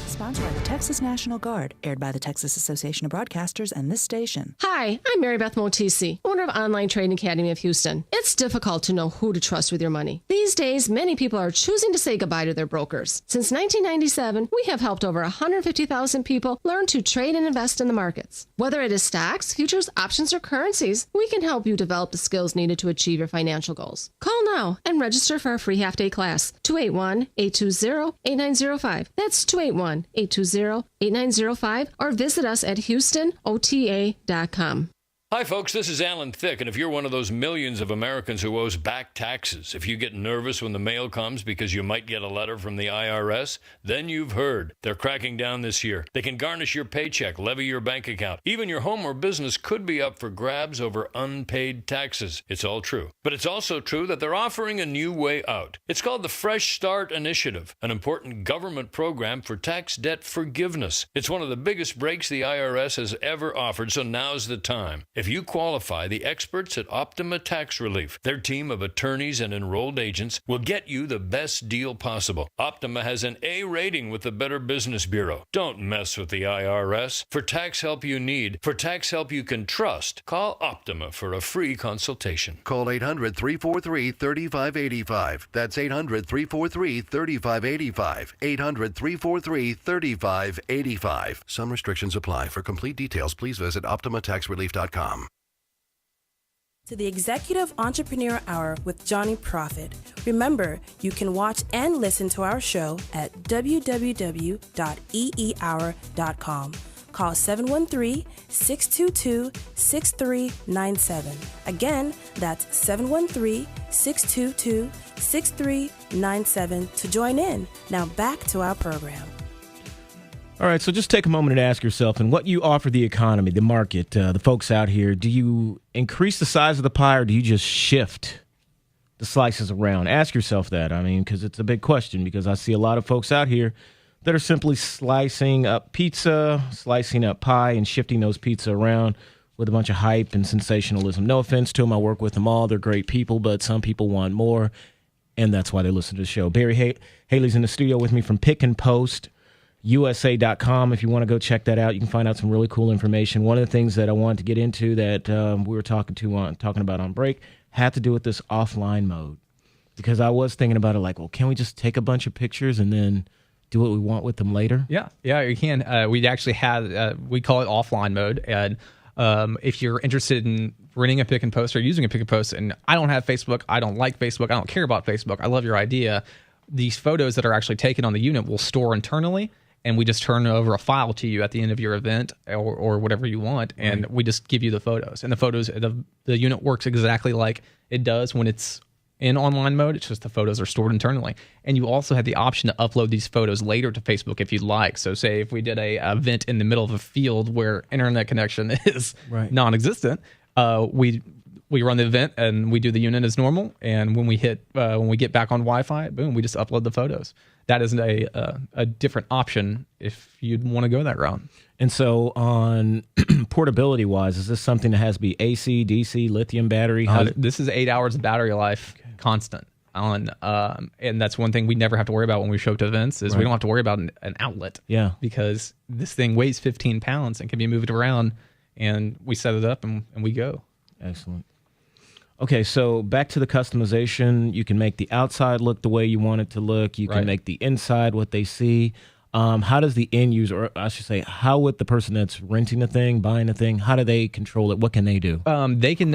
Sponsored by the Texas National Guard, aired by the Texas Association of Broadcasters and this station. Hi, I'm Mary Beth Motisi, owner of Online Trading Academy of Houston. It's difficult to know who to trust with your money. These days, many people are choosing to say goodbye to their brokers. Since 1997, we have helped over 150,000 people learn to trade and invest in the markets. Whether it is stocks, futures, options, or currencies, we can help you develop the skills needed to achieve your financial goals. Call now and register for our free half-day class, 281-820-8905. That's 281-820-8905, or visit us at HoustonOTA.com. Hi, folks. This is Alan Thicke, and if you're one of those millions of Americans who owes back taxes, if you get nervous when the mail comes because you might get a letter from the IRS, then you've heard. They're cracking down this year. They can garnish your paycheck, levy your bank account. Even your home or business could be up for grabs over unpaid taxes. It's all true. But it's also true that they're offering a new way out. It's called the Fresh Start Initiative, an important government program for tax debt forgiveness. It's one of the biggest breaks the IRS has ever offered, so now's the time. If you qualify, the experts at Optima Tax Relief, their team of attorneys and enrolled agents, will get you the best deal possible. Optima has an A rating with the Better Business Bureau. Don't mess with the IRS. For tax help you need, for tax help you can trust, call Optima for a free consultation. Call 800-343-3585. That's 800-343-3585. 800-343-3585. Some restrictions apply. For complete details, please visit OptimaTaxRelief.com. To the Executive Entrepreneur Hour with Jonyprofit. Remember, you can watch and listen to our show at www.eehour.com. Call 713-622-6397. Again, that's 713-622-6397 to join in. Now back to our program. All right, so just take a moment and ask yourself, and what you offer the economy, the market, the folks out here, do you increase the size of the pie or do you just shift the slices around? Ask yourself that, because it's a big question, because I see a lot of folks out here that are simply slicing up pizza, slicing up pie, and shifting those pizza around with a bunch of hype and sensationalism. No offense to them. I work with them all. They're great people, but some people want more, and that's why they listen to the show. Barry Hailey's in the studio with me from Pick and Post. USA.com. If you want to go check that out, you can find out some really cool information. One of the things that I wanted to get into that we were talking about on break had to do with this offline mode, because I was thinking about it like, well, can we just take a bunch of pictures and then do what we want with them later? Yeah, you can. We actually had we call it offline mode, and if you're interested in renting a Pick and Post or using a Pick and Post, and I don't have Facebook, I don't like Facebook, I don't care about Facebook, I love your idea. These photos that are actually taken on the unit will store internally, and we just turn over a file to you at the end of your event or whatever you want, and we just give you the photos. And the photos, the unit works exactly like it does when it's in online mode. It's just the photos are stored internally. And you also have the option to upload these photos later to Facebook if you'd like. So say if we did a event in the middle of a field where internet connection is non-existent, we we run the event and we do the unit as normal. And when we get back on Wi-Fi, boom, we just upload the photos. That is a different option if you'd want to go that route. And so on portability wise, is this something that has to be AC, DC, lithium battery? This is 8 hours of battery life, constant. And that's one thing we never have to worry about when we show up to events is we don't have to worry about an outlet. Yeah. Because this thing weighs 15 pounds and can be moved around, and we set it up and we go. Excellent. Okay, so back to the customization. You can make the outside look the way you want it to look. You can make the inside what they see. How does the end user, or I should say, how would the person that's renting the thing, buying the thing, how do they control it? What can they do? They can.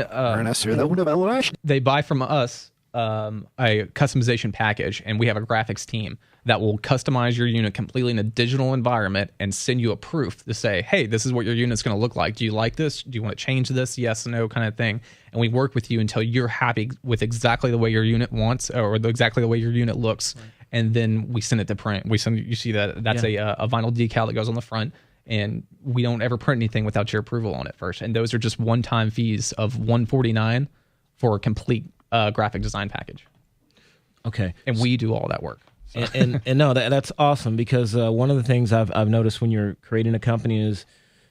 They buy from us a customization package, and we have a graphics team that will customize your unit completely in a digital environment and send you a proof to say, hey, this is what your unit's going to look like. Do you like this? Do you want to change this? Yes, no, kind of thing. And we work with you until you're happy with exactly the way your unit wants or exactly the way your unit looks. Right. And then we send it to print. You see that's a vinyl decal that goes on the front. And we don't ever print anything without your approval on it first. And those are just one-time fees of $149 for a complete graphic design package. Okay. And we do all that work. So. And no, that's awesome, because one of the things I've noticed when you're creating a company is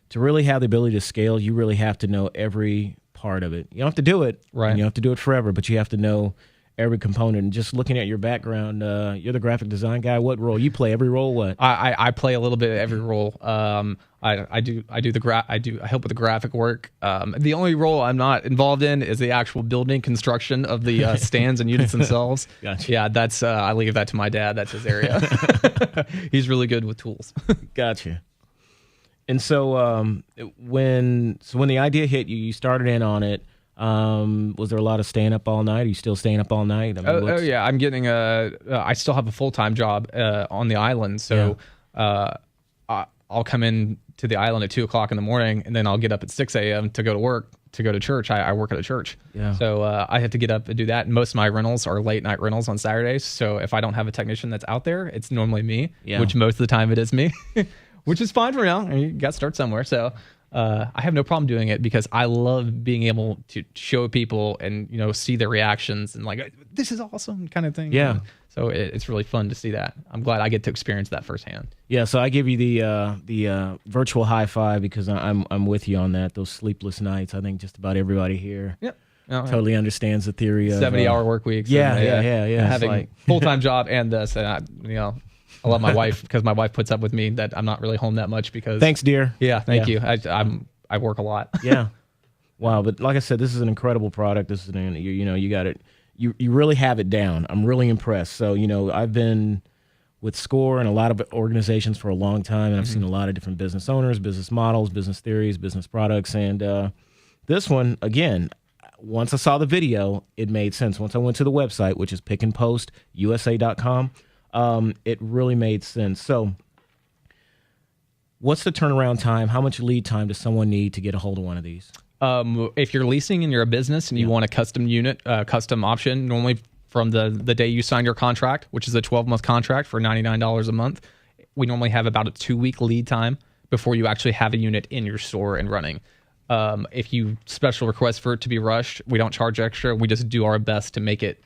to really have the ability to scale, you really have to know every part of it. You don't have to do it, right? And you don't have to do it forever, but you have to know every component. And just looking at your background, you're the graphic design guy. What role you play? Every role? What? I play a little bit of every role. I help with the graphic work. The only role I'm not involved in is the actual building construction of the stands and units themselves. Gotcha. Yeah, that's I leave that to my dad. That's his area. He's really good with tools. Gotcha. And so when the idea hit you, you started in on it. Was there a lot of staying up all night? Are you still staying up all night? I mean, yeah, I'm getting I still have a full-time job on the island, so I'll come in to the island at 2:00 in the morning, and then I'll get up at 6 a.m. to go to work, to go to church. I work at a church, so I have to get up and do that. And most of my rentals are late night rentals on Saturdays. So if I don't have a technician that's out there, it's normally me, which most of the time it is me, which is fine for now. You got to start somewhere, so. I have no problem doing it because I love being able to show people and see their reactions and like, this is awesome kind of thing. Yeah. And so it's really fun to see that. I'm glad I get to experience that firsthand. Yeah. So I give you the virtual high five because I'm with you on that. Those sleepless nights. I think just about everybody here. Yep. Totally understands the theory of 70-hour work weeks. Yeah. Having a full-time job and this, and I love my wife because my wife puts up with me that I'm not really home that much because. Thanks, dear. Yeah, thank you. I work a lot. Yeah. Wow, but like I said, this is an incredible product. This is you got it. You really have it down. I'm really impressed. So I've been with SCORE and a lot of organizations for a long time, and I've seen a lot of different business owners, business models, business theories, business products, and this one again. Once I saw the video, it made sense. Once I went to the website, which is pickandpostusa.com. It really made sense. So what's the turnaround time? How much lead time does someone need to get a hold of one of these? If you're leasing and you're a business and you want a custom unit, custom option, normally from the day you sign your contract, which is a 12-month contract for $99 a month, we normally have about a 2-week lead time before you actually have a unit in your store and running. If you special request for it to be rushed, we don't charge extra. We just do our best to make it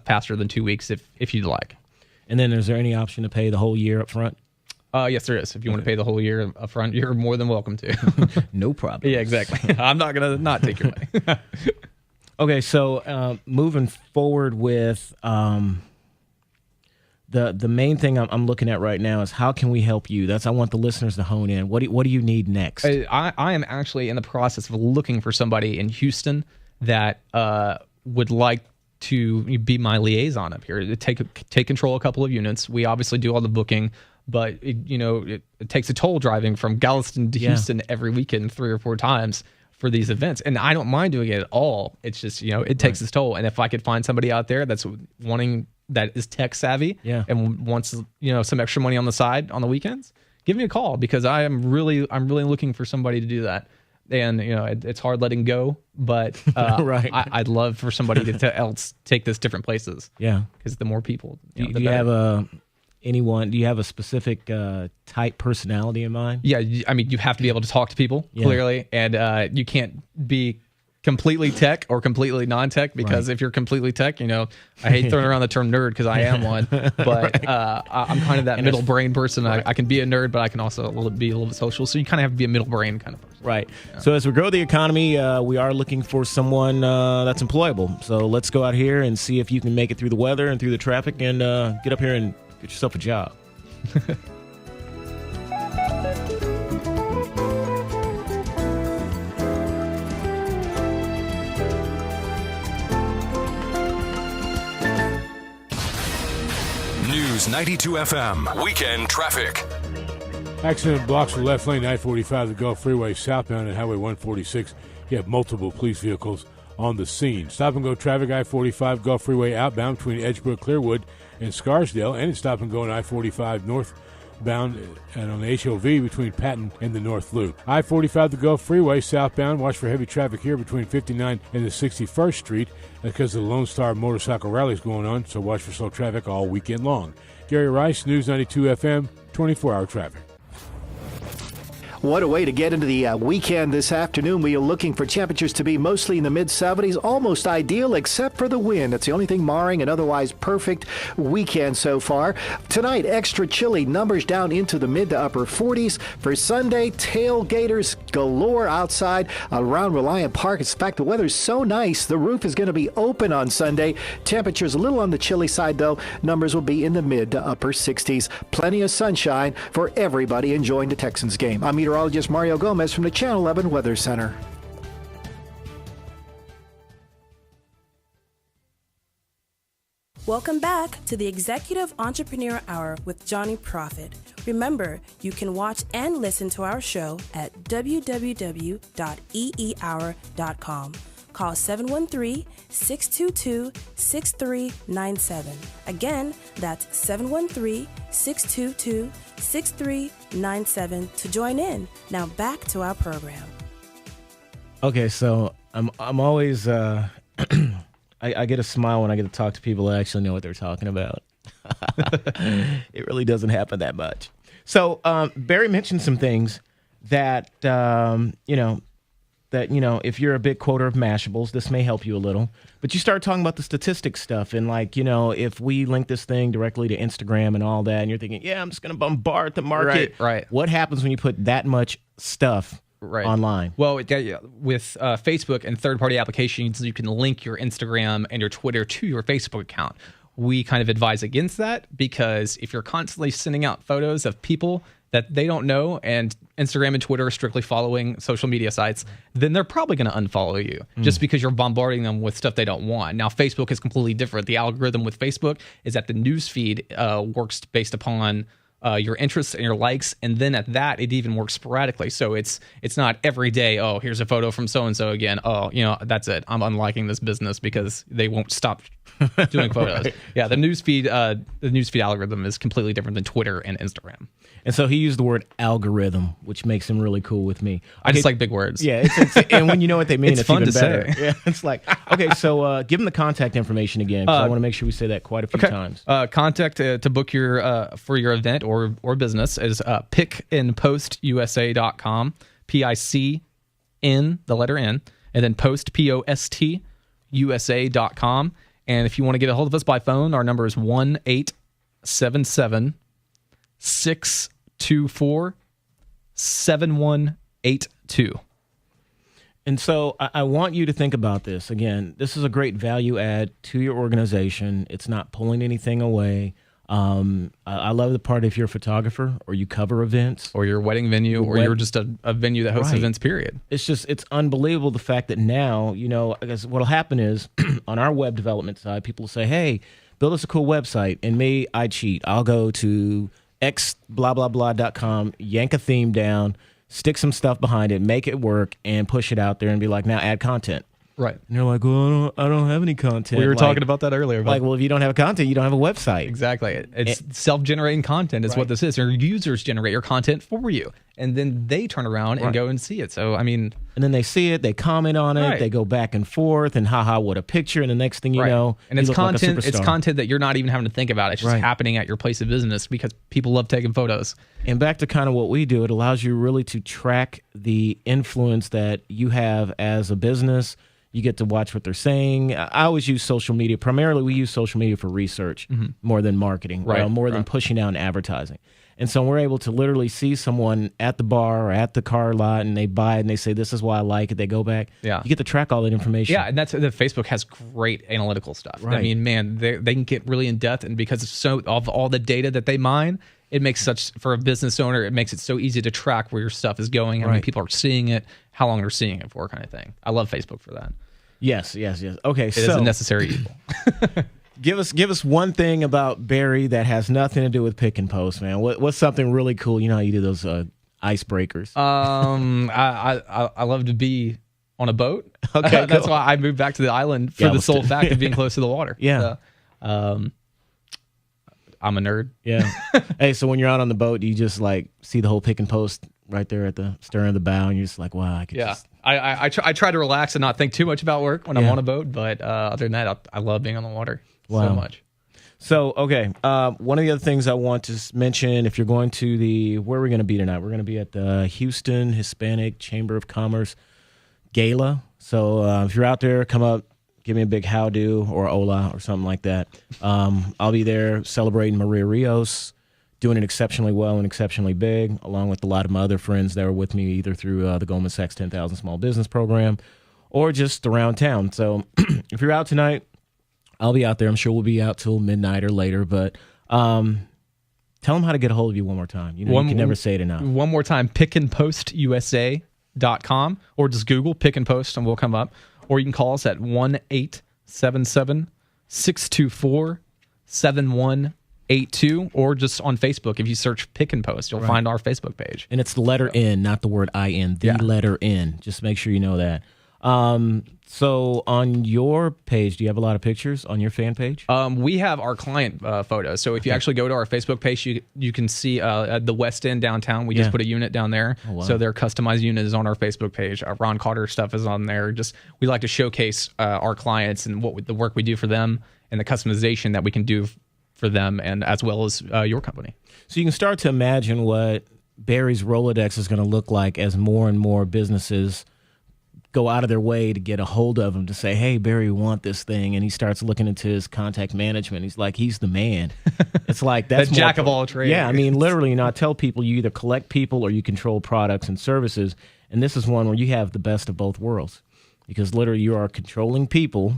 faster than 2 weeks if you'd like. And then is there any option to pay the whole year up front? Yes, there is. If you want to pay the whole year up front, you're more than welcome to. No problem. Yeah, exactly. I'm not going to not take your money. Okay, so moving forward with the main thing I'm looking at right now is how can we help you? I want the listeners to hone in. What do you need next? I am actually in the process of looking for somebody in Houston that would like to be my liaison up here, to take control of a couple of units. We obviously do all the booking, but it takes a toll driving from Galveston to Houston every weekend 3 or 4 times for these events. And I don't mind doing it at all. It's just, it takes its toll. And if I could find somebody out there that is tech savvy and wants, some extra money on the side on the weekends, give me a call because I'm really looking for somebody to do that. And it's hard letting go, but right. I'd love for somebody to else take this different places. Yeah, because the more people, do you have a specific type personality in mind? Yeah, I mean, you have to be able to talk to people clearly, and you can't be completely tech or completely non-tech, because if you're completely tech, I hate throwing around the term nerd because I am one, but I'm kind of that middle brain person. I can be a nerd, but I can also be a little bit social. So you kind of have to be a middle brain kind of person. Right. Yeah. So as we grow the economy, we are looking for someone that's employable. So let's go out here and see if you can make it through the weather and through the traffic and get up here and get yourself a job. News 92 FM. Weekend traffic. Accident blocks the left lane, I-45, the Gulf Freeway southbound and Highway 146. You have multiple police vehicles on the scene. Stop-and-go traffic, I-45, Gulf Freeway outbound between Edgebrook, Clearwood, and Scarsdale. And it's stop-and-go on I-45 northbound and on the HOV between Patton and the North Loop. I-45, the Gulf Freeway southbound. Watch for heavy traffic here between 59 and the 61st Street because the Lone Star Motorcycle Rally is going on, so watch for slow traffic all weekend long. Gary Rice, News 92 FM, 24-hour traffic. What a way to get into the weekend this afternoon. We are looking for temperatures to be mostly in the mid-70s, almost ideal except for the wind. That's the only thing marring an otherwise perfect weekend so far. Tonight, extra chilly, numbers down into the mid to upper 40s. For Sunday, tailgaters galore outside around Reliant Park. In fact, the weather's so nice, the roof is going to be open on Sunday. Temperatures a little on the chilly side, though. Numbers will be in the mid to upper 60s. Plenty of sunshine for everybody enjoying the Texans game. I'm meteorologist Mario Gomez from the Channel 11 Weather Center. Welcome back to the Executive Entrepreneur Hour with Jonyprofit. Remember, you can watch and listen to our show at www.eehour.com. Call 713-622-6397. Again, that's 713-622-6397 to join in. Now back to our program. Okay, so I'm always I get a smile when I get to talk to people that actually know what they're talking about. It really doesn't happen that much. So Barry mentioned some things that if you're a big quoter of Mashables, this may help you a little. But you start talking about the statistics stuff and if we link this thing directly to Instagram and all that, and you're thinking, yeah, I'm just going to bombard the market. Right. What happens when you put that much stuff online? Well, with Facebook and third-party applications, you can link your Instagram and your Twitter to your Facebook account. We kind of advise against that because if you're constantly sending out photos of people that they don't know, and Instagram and Twitter are strictly following social media sites, then they're probably going to unfollow you just because you're bombarding them with stuff they don't want. Now, Facebook is completely different. The algorithm with Facebook is that the news feed works based upon your interests and your likes, and then at that, it even works sporadically. So it's not every day, oh, here's a photo from so-and-so again. Oh, that's it. I'm unliking this business because they won't stop doing photos. Right. Yeah, the newsfeed algorithm is completely different than Twitter and Instagram. And so he used the word algorithm, which makes him really cool with me. I just like big words. Yeah, and when you know what they mean, it's fun even to better. Say. Yeah, it's like, okay, so give him the contact information again, because I want to make sure we say that quite a few times. Contact to book your for your event or business is picandpostusa.com, PICN, the letter N, and then post, POST, USA.com. And if you want to get a hold of us by phone, our number is 1-877-624-7182. And so I want you to think about this. Again, this is a great value add to your organization. It's not pulling anything away. I love the part if you're a photographer or you cover events. Or you're a wedding venue or you're just a venue that hosts events, period. It's unbelievable the fact that now, I guess what'll happen is on our web development side, people will say, hey, build us a cool website. And me, I cheat. I'll go to x blah, blah, blah.com, yank a theme down, stick some stuff behind it, make it work, and push it out there and be like, now add content. Right. And they're like, well, I don't have any content. We were talking about that earlier. Well, if you don't have content, you don't have a website. Exactly. It's self-generating content is what this is. Your users generate your content for you, and then they turn around and go and see it. So, And then they see it, they comment on it, they go back and forth, and haha, what a picture. And the next thing you know, and it's content. It's content that you're not even having to think about. It's just happening at your place of business because people love taking photos. And back to kind of what we do, it allows you really to track the influence that you have as a business. You get to watch what they're saying. I always use social media. Primarily, we use social media for research more than marketing, more than pushing out advertising. And so we're able to literally see someone at the bar or at the car lot, and they buy it, and they say, this is why I like it. They go back. Yeah. You get to track all that information. Yeah, and that's that Facebook has great analytical stuff. Right. I mean, man, they can get really in depth, and because of all the data that they mine, it makes for a business owner, it makes it so easy to track where your stuff is going, how many people are seeing it, how long they're seeing it for, kind of thing. I love Facebook for that. Yes. Okay, it is a necessary evil. Give us one thing about Barry that has nothing to do with pick and post, man. What's something really cool? You know how you do those icebreakers. I love to be on a boat. Okay, that's why I moved back to the island for the sole fact of being close to the water. Yeah. So, I'm a nerd. Yeah. Hey, so when you're out on the boat, do you just like see the whole pick and post right there at the stern of the bow, and you're just like, wow, I could just... I try to relax and not think too much about work when I'm on a boat, but other than that, I love being on the water so much. So, okay, one of the other things I want to mention, if you're going to where are we going to be tonight? We're going to be at the Houston Hispanic Chamber of Commerce Gala. So if you're out there, come up, give me a big howdo or hola or something like that. I'll be there celebrating Maria Rios, doing it exceptionally well and exceptionally big, along with a lot of my other friends that were with me either through the Goldman Sachs 10,000 Small Business Program or just around town. So if you're out tonight, I'll be out there. I'm sure we'll be out till midnight or later, but tell them how to get a hold of you one more time. You can never say it enough. One more time, pickandpostusa.com, or just Google Pick and Post and we'll come up. Or you can call us at 1-877-624-7182, or just on Facebook. If you search Pick and Post, you'll find our Facebook page. And it's the letter N, not the word I-N, letter N. Just make sure you know that. So on your page, do you have a lot of pictures on your fan page? We have our client photos. So if you actually go to our Facebook page, you can see at the West End downtown. We just put a unit down there. Oh, wow. So their customized unit is on our Facebook page. Our Ron Carter stuff is on there. We like to showcase our clients and the work we do for them and the customization that we can do for them, and as well as your company. So you can start to imagine what Barry's Rolodex is going to look like as more and more businesses go out of their way to get a hold of him to say, hey, Barry, we want this thing. And he starts looking into his contact management. He's like, he's the man. It's like, that's that jack of all trades. Yeah, I mean, literally, I tell people you either collect people or you control products and services. And this is one where you have the best of both worlds, because literally you are controlling people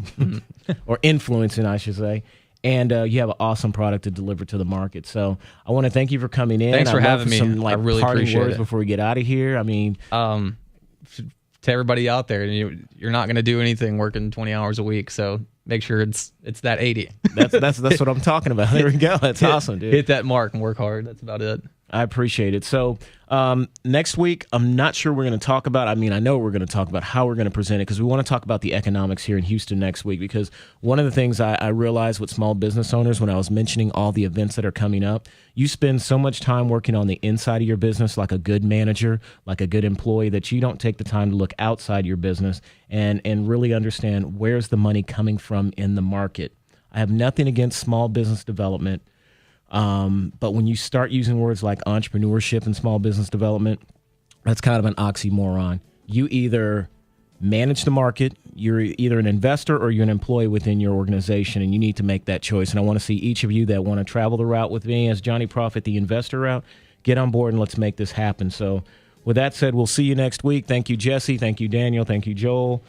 or influencing, I should say. And you have an awesome product to deliver to the market. So I want to thank you for coming in. Thanks for having me. Some, I really appreciate words it. Before we get out of here. I mean, to everybody out there, you're not going to do anything working 20 hours a week. So make sure it's that 80. That's what I'm talking about. There we go. That's awesome, dude. Hit that mark and work hard. That's about it. I appreciate it. So next week, I'm not sure we're going to talk about, I know we're going to talk about how we're going to present it, because we want to talk about the economics here in Houston next week, because one of the things I realized with small business owners when I was mentioning all the events that are coming up, you spend so much time working on the inside of your business like a good manager, like a good employee, that you don't take the time to look outside your business and really understand where's the money coming from in the market. I have nothing against small business development. But when you start using words like entrepreneurship and small business development, that's kind of an oxymoron. You either manage the market, you're either an investor or you're an employee within your organization, and you need to make that choice. And I want to see each of you that want to travel the route with me as Jonyprofit, the investor route, get on board and let's make this happen. So with that said, we'll see you next week. Thank you, Jesse. Thank you, Daniel. Thank you, Joel.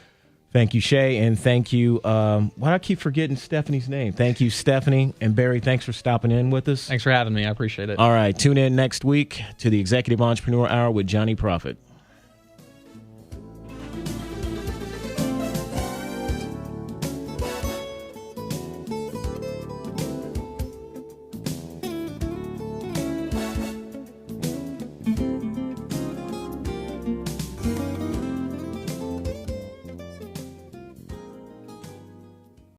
Thank you, Shay, and thank you, why do I keep forgetting Stephanie's name? Thank you, Stephanie, and Barry, thanks for stopping in with us. Thanks for having me. I appreciate it. All right, tune in next week to the Executive Entrepreneur Hour with Jonyprofit.